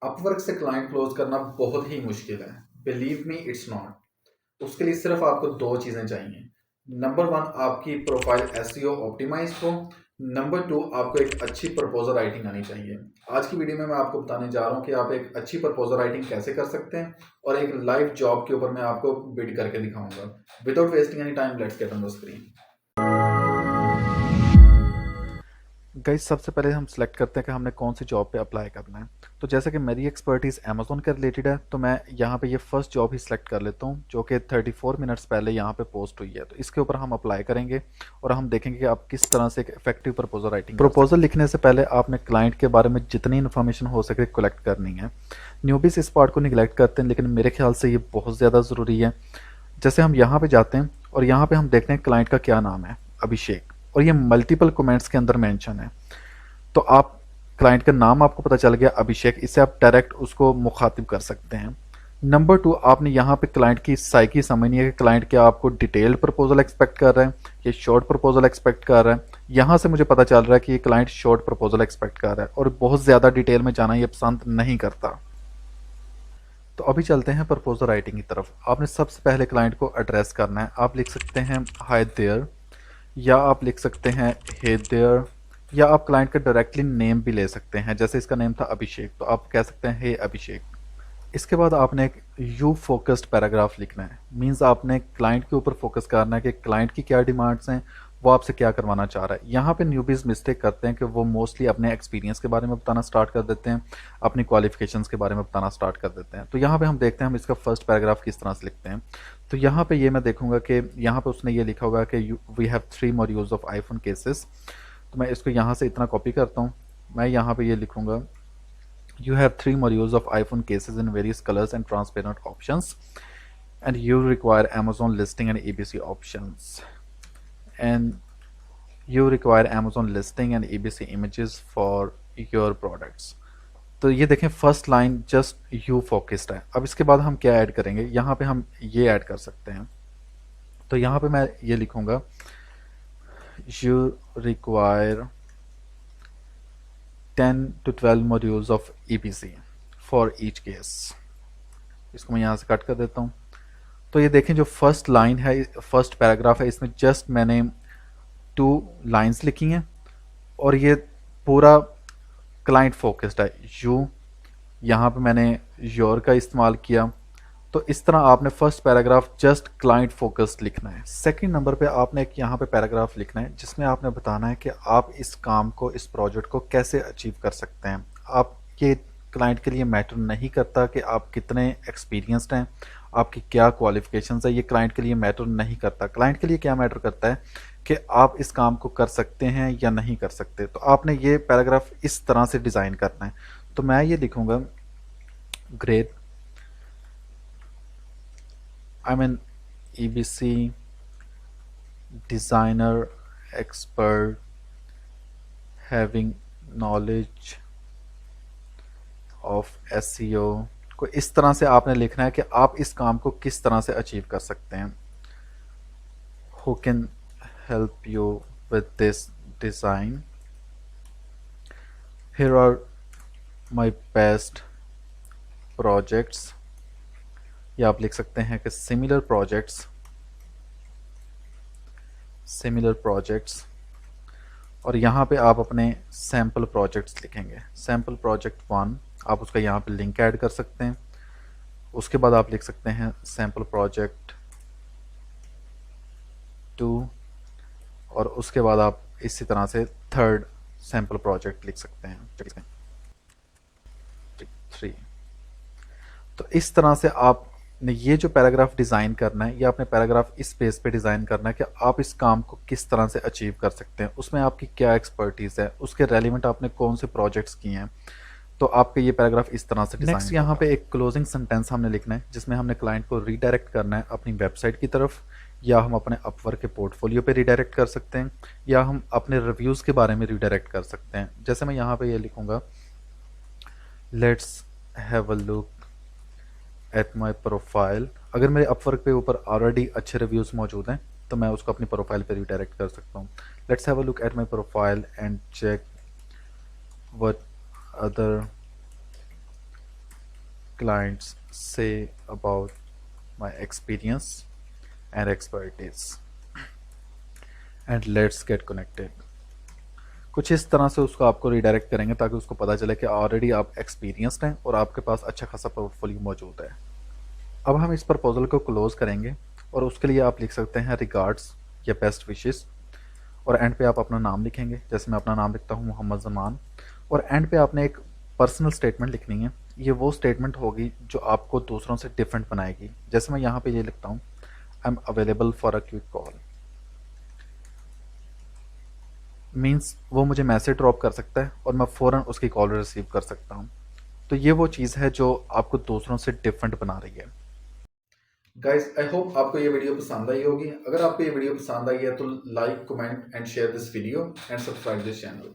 Upwork से client close करना बहुत ही मुश्किल है। Believe me, it's not. उसके लिए सिर्फ आपको दो चीज़ें चाहिए। नंबर वन, आपकी प्रोफाइल एसईओ ऑप्टिमाइज हो। नंबर टू, आपको एक अच्छी प्रपोजल राइटिंग आनी चाहिए। आज की वीडियो में मैं आपको बताने जा रहा हूँ कि आप एक अच्छी प्रपोजल राइटिंग कैसे कर सकते हैं और एक लाइव जॉब के ऊपर मैं आपको बिड करके दिखाऊंगा। Without wasting any time, let's get on the screen. Guys, सबसे पहले हम सेलेक्ट करते हैं कि हमने कौन सी जॉब पे अप्लाई करना है। तो जैसे कि मेरी एक्सपर्टीज़ अमेज़ोन के रिलेटेड है, तो मैं यहाँ पे ये फर्स्ट जॉब ही सिलेक्ट कर लेता हूँ जो कि 34 मिनट्स पहले यहाँ पे पोस्ट हुई है। तो इसके ऊपर हम अप्लाई करेंगे और हम देखेंगे कि आप किस तरह से एक इफेक्टिव प्रपोजल राइटिंग प्रपोजल लिखने से पहले आपने क्लाइंट के बारे में जितनी इन्फॉर्मेशन हो सके कलेक्ट करनी है। न्यूबीज इस पार्ट को निगलेक्ट करते हैं, लेकिन मेरे ख्याल से ये बहुत ज़्यादा ज़रूरी है। जैसे हम यहाँ पे जाते हैं और यहाँ पे हम देखते हैं क्लाइंट का क्या नाम है, अभिषेक, और ये मल्टीपल कमेंट्स के अंदर मेंशन है। तो आप क्लाइंट का नाम आपको पता चल गया अभिषेक, इससे आप डायरेक्ट उसको मुखातिब कर सकते हैं। नंबर टू, आपने यहाँ पे क्लाइंट की साइकी समझनी है कि क्लाइंट क्या आपको डिटेल्ड प्रपोजल एक्सपेक्ट कर रहा है या शॉर्ट प्रपोजल एक्सपेक्ट कर रहा है। यहाँ से मुझे पता चल रहा है कि ये क्लाइंट शॉर्ट प्रपोजल एक्सपेक्ट कर रहा है और बहुत ज़्यादा डिटेल में जाना ये पसंद नहीं करता। तो अभी चलते हैं प्रपोजल राइटिंग की तरफ। आपने सबसे पहले क्लाइंट को एड्रेस करना है। आप लिख सकते हैं हाय देयर, या आप लिख सकते हैं हे देयर, या आप क्लाइंट का डायरेक्टली नेम भी ले सकते हैं। जैसे इसका नेम था अभिषेक, तो आप कह सकते हैं हे अभिषेक। इसके बाद आपने एक यू फोकस्ड पैराग्राफ लिखना है। मींस आपने क्लाइंट के ऊपर फोकस करना है कि क्लाइंट की क्या डिमांड्स हैं, वो आपसे क्या करवाना चाह रहा है। यहाँ पे न्यूबीज मिस्टेक करते हैं कि वो मोस्टली अपने एक्सपीरियंस के बारे में बताना स्टार्ट कर देते हैं, अपनी क्वालिफिकेशंस के बारे में बताना स्टार्ट कर देते हैं। तो यहाँ पे हम देखते हैं हम इसका फर्स्ट पैराग्राफ किस तरह से लिखते हैं। तो यहाँ पे ये मैं देखूंगा कि यहाँ पे उसने ये लिखा होगा कि we have 3 more use of iPhone cases. तो मैं इसको यहाँ से इतना कॉपी करता हूँ। मैं यहाँ पे ये लिखूंगा you have 3 more use of iPhone cases in various colors and transparent options, and you require Amazon listing and EBC options, and you require Amazon listing and EBC images for your products। तो ये देखें first line just you focused है। अब इसके बाद हम क्या add करेंगे, यहाँ पे हम ये ऐड कर सकते हैं। तो यहाँ पे मैं ये लिखूंगा you require 10 to 12 modules of EBC for each case। इसको मैं यहाँ से कट कर देता हूँ। तो ये देखें जो फर्स्ट लाइन है, फर्स्ट पैराग्राफ है, इसमें जस्ट मैंने 2 लाइंस लिखी हैं और ये पूरा क्लाइंट फोकस्ड है। यू, यहाँ पे मैंने योर का इस्तेमाल किया। तो इस तरह आपने first paragraph just client focused लिखना है। सेकंड नंबर पे आपने एक यहाँ पे पैराग्राफ लिखना है जिसमें आपने बताना है कि आप इस काम को, इस प्रोजेक्ट को कैसे अचीव कर सकते हैं। आप ये क्लाइंट के लिए मैटर नहीं करता कि आप कितने एक्सपीरियंस्ड हैं, आपकी क्या क्वालिफिकेशंस है, ये क्लाइंट के लिए मैटर नहीं करता। क्लाइंट के लिए क्या मैटर करता है कि आप इस काम को कर सकते हैं या नहीं कर सकते। तो आपने ये पैराग्राफ इस तरह से डिज़ाइन करना है। तो मैं ये लिखूँगा great, I'm an EBC designer expert having knowledge of SEO। को इस तरह से आपने लिखना है कि आप इस काम को किस तरह से अचीव कर सकते हैं। Who can help you with this design? Here are my past projects। या आप लिख सकते हैं कि सिमिलर प्रोजेक्ट्स, और यहाँ पे आप अपने सैम्पल प्रोजेक्ट्स लिखेंगे। सैम्पल प्रोजेक्ट 1, आप उसका यहाँ पे लिंक ऐड कर सकते हैं। उसके बाद आप लिख सकते हैं सैम्पल प्रोजेक्ट 2, और उसके बाद आप इसी तरह से थर्ड सैम्पल प्रोजेक्ट लिख सकते हैं 3। तो इस तरह से आपने ये जो पैराग्राफ डिज़ाइन करना है, ये आपने पैराग्राफ इस पेज पे डिज़ाइन करना है कि आप इस काम को किस तरह से अचीव कर सकते हैं, उसमें आपकी क्या एक्सपर्टीज़ है, उसके रेलिवेंट आपने कौन से प्रोजेक्ट्स किए हैं। तो आपके ये पैराग्राफ इस तरह से डिज़ाइन। नेक्स्ट यहाँ पे एक क्लोजिंग सेंटेंस हमने लिखना है जिसमें हमने क्लाइंट को रीडायरेक्ट करना है अपनी वेबसाइट की तरफ, या हम अपने अपवर्क के पोर्टफोलियो पे रीडायरेक्ट कर सकते हैं, या हम अपने रिव्यूज़ के बारे में रीडायरेक्ट कर सकते हैं। जैसे मैं यहाँ पे ये लिखूँगा, let's have a look at my profile. अगर मेरे अपवर्क पे ऊपर ऑलरेडी अच्छे रिव्यूज़ मौजूद हैं तो मैं उसको अपनी प्रोफाइल पे रिडायरेक्ट कर सकता हूँ। Let's have a look at my profile and check what other clients say about my experience and expertise and let's get connected। कुछ इस तरह से उसको आपको रिडायरेक्ट करेंगे ताकि उसको पता चले कि ऑलरेडी आप एक्सपीरियंस्ड हैं और आपके पास अच्छा खासा पोर्टफोलियो मौजूद है। अब हम इस प्रपोजल को क्लोज करेंगे और उसके लिए आप लिख सकते हैं रिगार्ड्स या बेस्ट विशेस और एंड पे आप अपना नाम लिखेंगे। जैसे मैं अपना नाम लिखता हूँ मोहम्मद जमान, और एंड पे आपने एक पर्सनल स्टेटमेंट लिखनी है। ये वो स्टेटमेंट होगी जो आपको दूसरों से डिफरेंट बनाएगी। जैसे मैं यहाँ पे ये लिखता हूँ, I am available for a quick call, means वो मुझे मैसेज ड्रॉप कर सकता है और मैं फ़ौरन उसकी कॉल रिसीव कर सकता हूँ। तो ये वो चीज़ है जो आपको दूसरों से डिफरेंट बना रही है। गाइस, आई होप आपको ये वीडियो पसंद आई होगी। अगर आपको ये वीडियो पसंद आई है तो like, comment and share this video and subscribe this channel.